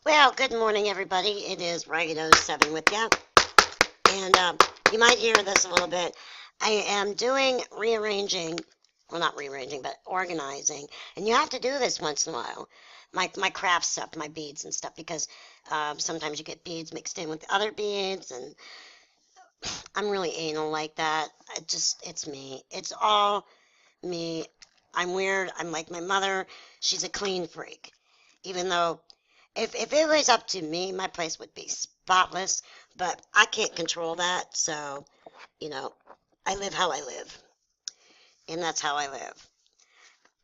Well, good morning, everybody. It is Ragged07 with you. And you might hear this a little bit. I am doing rearranging, well, not rearranging, but organizing. And you have to do this once in a while. My craft stuff, my beads and stuff, because sometimes you get beads mixed in with other beads. And I'm really anal like that. It's me. It's all me. I'm weird. I'm like my mother. She's a clean freak. Even though if it was up to me, my place would be spotless, but I can't control that, so, you know, I live how I live, and that's how I live.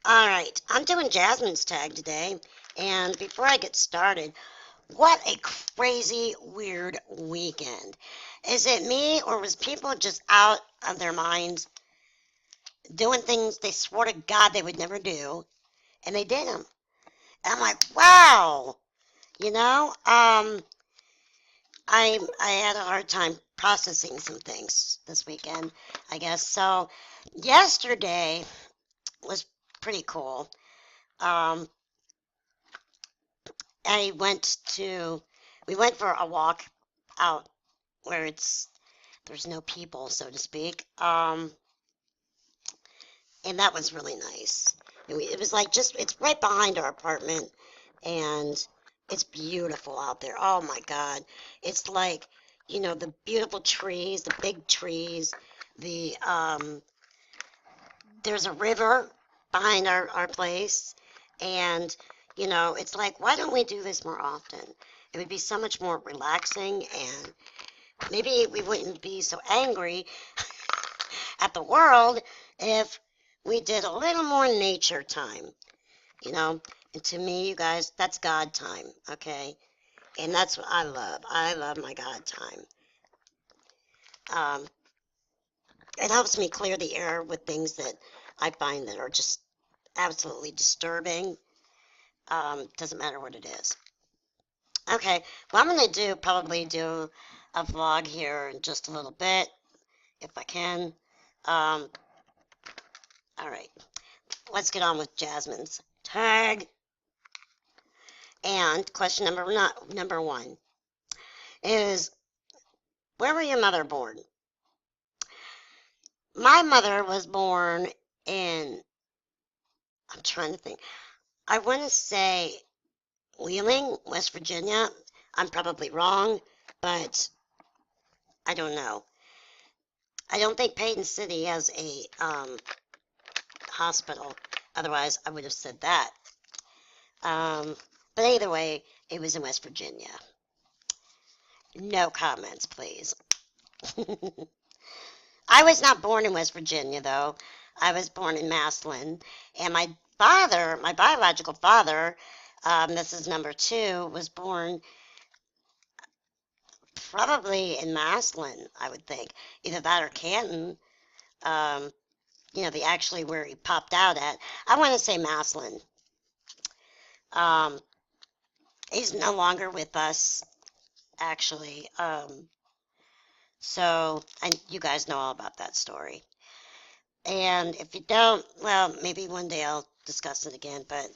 All right, I'm doing Jasmine's tag today, and before I get started, what a crazy, weird weekend. Is it me, or was people just out of their minds doing things they swore to God they would never do, and they did them? And I'm like, wow, you know, I had a hard time processing some things this weekend, I guess. So yesterday was pretty cool. Um, I went to we went for a walk out where there's no people, so to speak. And that was really nice. It was like just it's right behind our apartment, and it's beautiful out there. Oh my God. It's like, the beautiful trees, the big trees, the there's a river behind our place, and it's like, why don't we do this more often? It would be so much more relaxing, and maybe we wouldn't be so angry at the world if we did a little more nature time, you know. And to me, you guys, that's God time, okay? And that's what I love. I love my God time. Um, it helps me clear the air with things that I find that are just absolutely disturbing. Doesn't matter what it is. Okay, well, I'm going to probably do a vlog here in just a little bit, if I can. Um, all right, let's get on with Jasmine's tag. And question number one is, where were your mother born? My mother was born in, I'm trying to think. I want to say Wheeling, West Virginia. I'm probably wrong, but I don't know. I don't think Payton City has a hospital. Otherwise, I would have said that. Um, but either way, it was in West Virginia. No comments, please. I was not born in West Virginia, though. I was born in Massillon. And my father, my biological father, this is number two, was born probably in Massillon, I would think. Either that or Canton, um, the actually where he popped out at. I want to say Massillon. Um, he's no longer with us, actually. So, and you guys know all about that story. And if you don't, well, maybe one day I'll discuss it again, but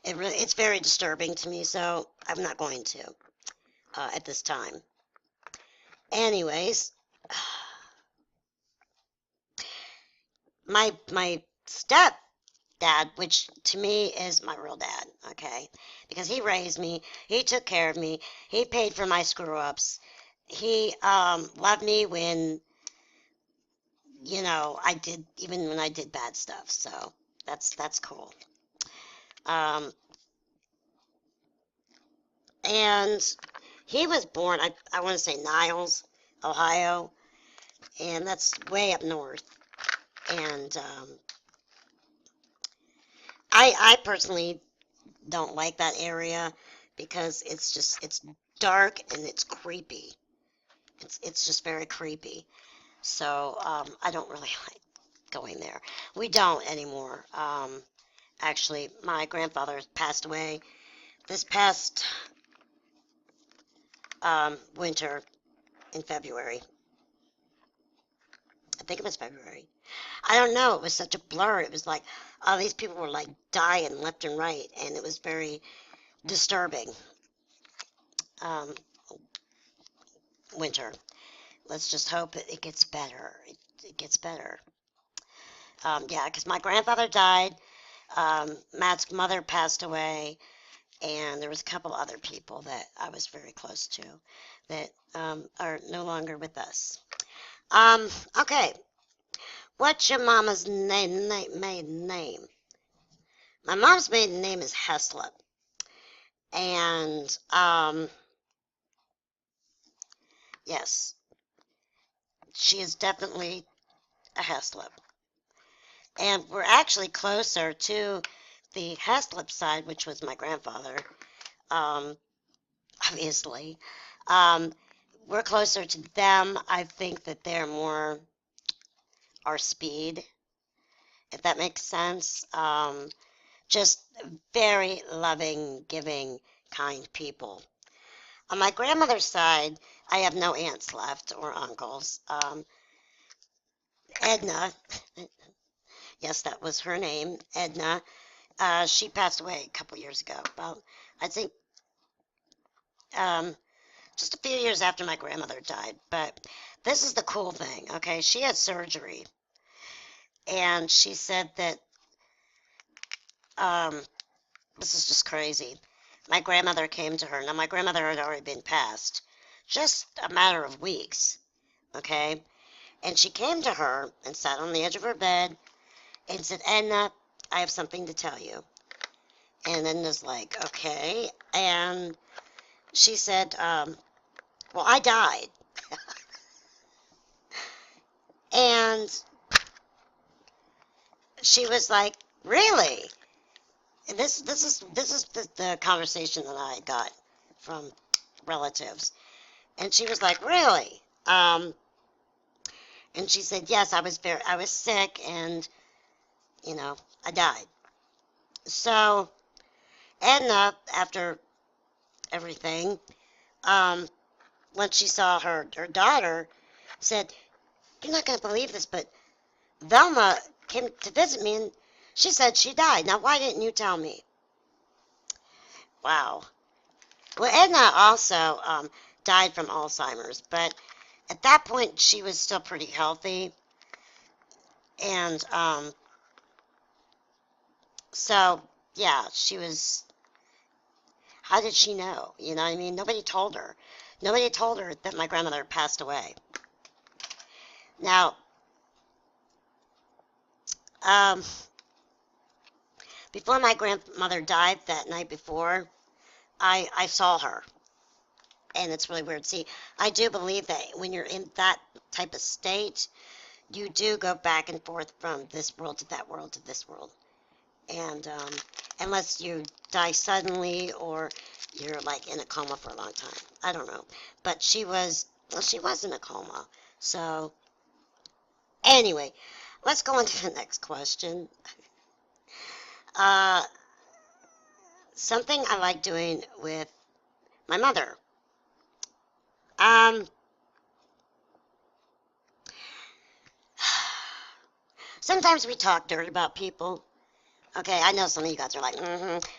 it's very disturbing to me, so I'm not going to at this time. Anyways, my step dad, which to me is my real dad, okay, because he raised me, he took care of me, he paid for my screw ups, he loved me when I did, even when I did bad stuff. So that's cool. Um, and he was born, I want to say Niles, Ohio, and that's way up north. And I personally don't like that area because it's dark and it's creepy. It's just very creepy. So I don't really like going there. We don't anymore. Actually, my grandfather passed away this past winter in February. I think it was February. I don't know. It was such a blur. It was like all these people were like dying left and right, and it was very disturbing. um, winter. Let's just hope it gets better. It gets better. Yeah, because my grandfather died. Matt's mother passed away, and there was a couple other people that I was very close to that are no longer with us. Um, okay, what's your mama's maiden name? My mom's maiden name is Heslop, and yes, she is definitely a Heslop. And we're actually closer to the Heslop side, which was my grandfather, um, obviously. Um, we're closer to them. I think that they're more our speed, if that makes sense. Just very loving, giving, kind people. On my grandmother's side, I have no aunts left or uncles. Edna, yes, that was her name, Edna. She passed away a couple years ago. About, I think, um, just a few years after my grandmother died. But this is the cool thing, okay? She had surgery, and she said that um, this is just crazy. My grandmother came to her. Now, my grandmother had already been passed, just a matter of weeks, okay? And she came to her and sat on the edge of her bed and said, Edna, I have something to tell you. And Edna's like, okay. And she said, well, I died. And she was like, really? And this is the conversation that I got from relatives. And she was like, really? And she said, yes, I was sick, and I died. So Edna, after everything, um, when she saw her daughter, said, "You're not going to believe this, but Velma came to visit me, and she said she died. Now, why didn't you tell me?" Wow. Well, Edna also died from Alzheimer's, but at that point she was still pretty healthy, and so yeah, she was. How did she know? You know what I mean? Nobody told her. Nobody told her that my grandmother passed away. Now, um, before my grandmother died that night before, I saw her, and it's really weird. See, I do believe that when you're in that type of state, you do go back and forth from this world to that world to this world. And unless you die suddenly or you're like in a coma for a long time. I don't know. But she was in a coma. So, anyway, let's go on to the next question. Uh, something I like doing with my mother. Um, sometimes we talk dirt about people. Okay, I know some of you guys are like,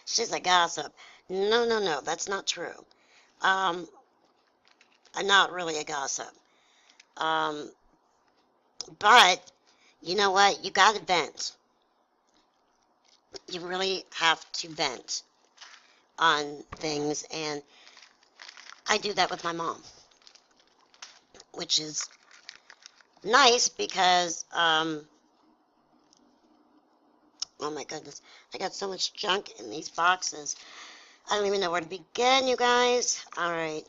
she's a gossip. No, no, no, that's not true. Um, I'm not really a gossip. Um, but you know what? You gotta vent. You really have to vent on things, and I do that with my mom, which is nice because, oh my goodness, I got so much junk in these boxes. I don't even know where to begin, you guys. All right.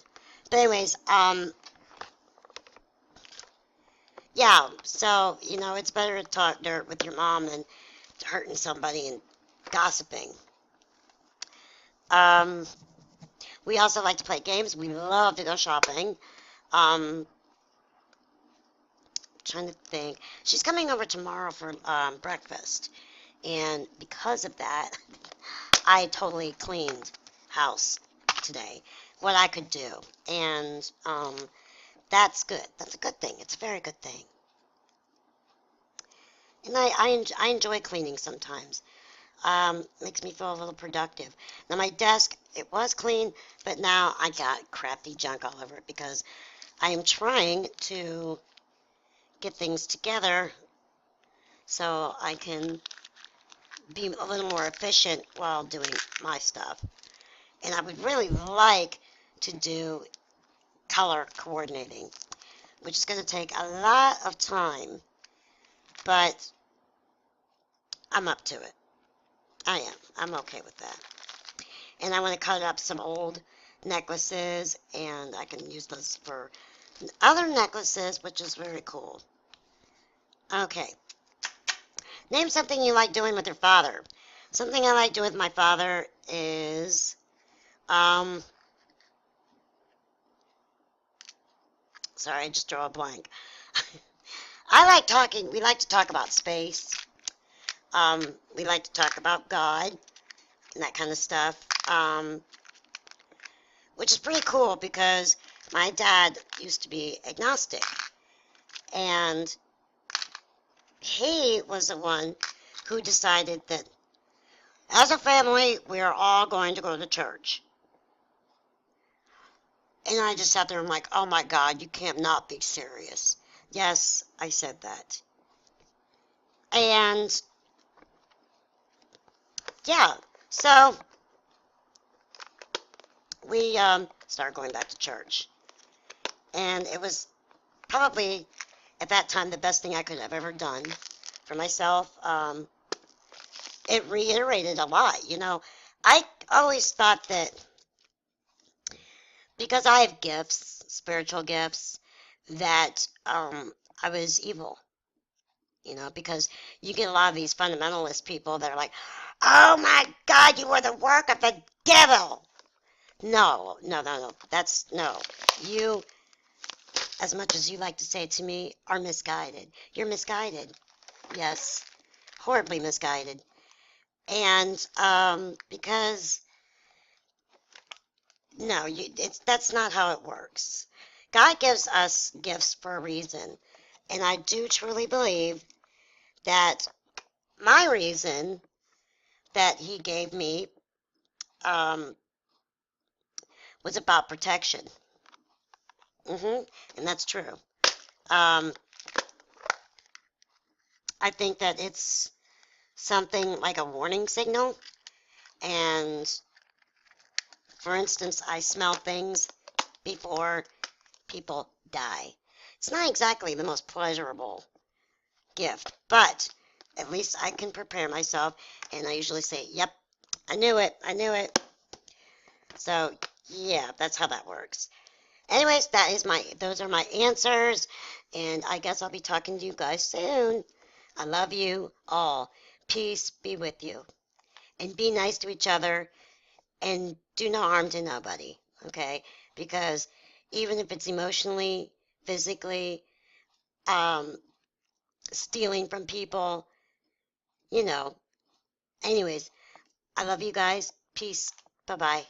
But anyways, yeah, so, it's better to talk dirt with your mom than hurting somebody and gossiping. Um, we also like to play games. We love to go shopping. Trying to think. She's coming over tomorrow for breakfast. And because of that, I totally cleaned house today. What I could do. And that's good. That's a good thing. It's a very good thing. And I enjoy cleaning sometimes. Makes me feel a little productive. Now my desk, it was clean, but now I got crappy junk all over it because I am trying to get things together so I can be a little more efficient while doing my stuff. And I would really like to do color coordinating, which is going to take a lot of time, but I'm up to it. I am. I'm okay with that. And I want to cut up some old necklaces, and I can use those for other necklaces, which is very cool. Okay. Name something you like doing with your father. Something I like doing with my father is, sorry, I just drew a blank. We like to talk about space. We like to talk about God and that kind of stuff. Which is pretty cool because my dad used to be agnostic. And he was the one who decided that as a family, we are all going to go to church. And I just sat there and I'm like, oh my God, you can't not be serious. Yes, I said that. And yeah, so we started going back to church. And it was probably at that time the best thing I could have ever done for myself. It reiterated a lot. I always thought that because I have gifts, spiritual gifts, that I was evil. Because you get a lot of these fundamentalist people that are like, oh my God, you are the work of the devil. No, no, no, no. No. You, as much as you like to say it to me, are misguided. You're misguided. Yes, horribly misguided. And because no, that's not how it works. God gives us gifts for a reason. And I do truly believe that my reason that He gave me um, was about protection. And that's true. Um, I think that it's something like a warning signal. And for instance, I smell things before people die. It's not exactly the most pleasurable gift, but at least I can prepare myself, and I usually say, yep, I knew it, I knew it. So, yeah, that's how that works. Anyways, those are my answers, and I guess I'll be talking to you guys soon. I love you all. Peace be with you. And be nice to each other, and do no harm to nobody, okay? Because even if it's emotionally, physically, um, stealing from people, you know. Anyways, I love you guys. Peace. Bye-bye.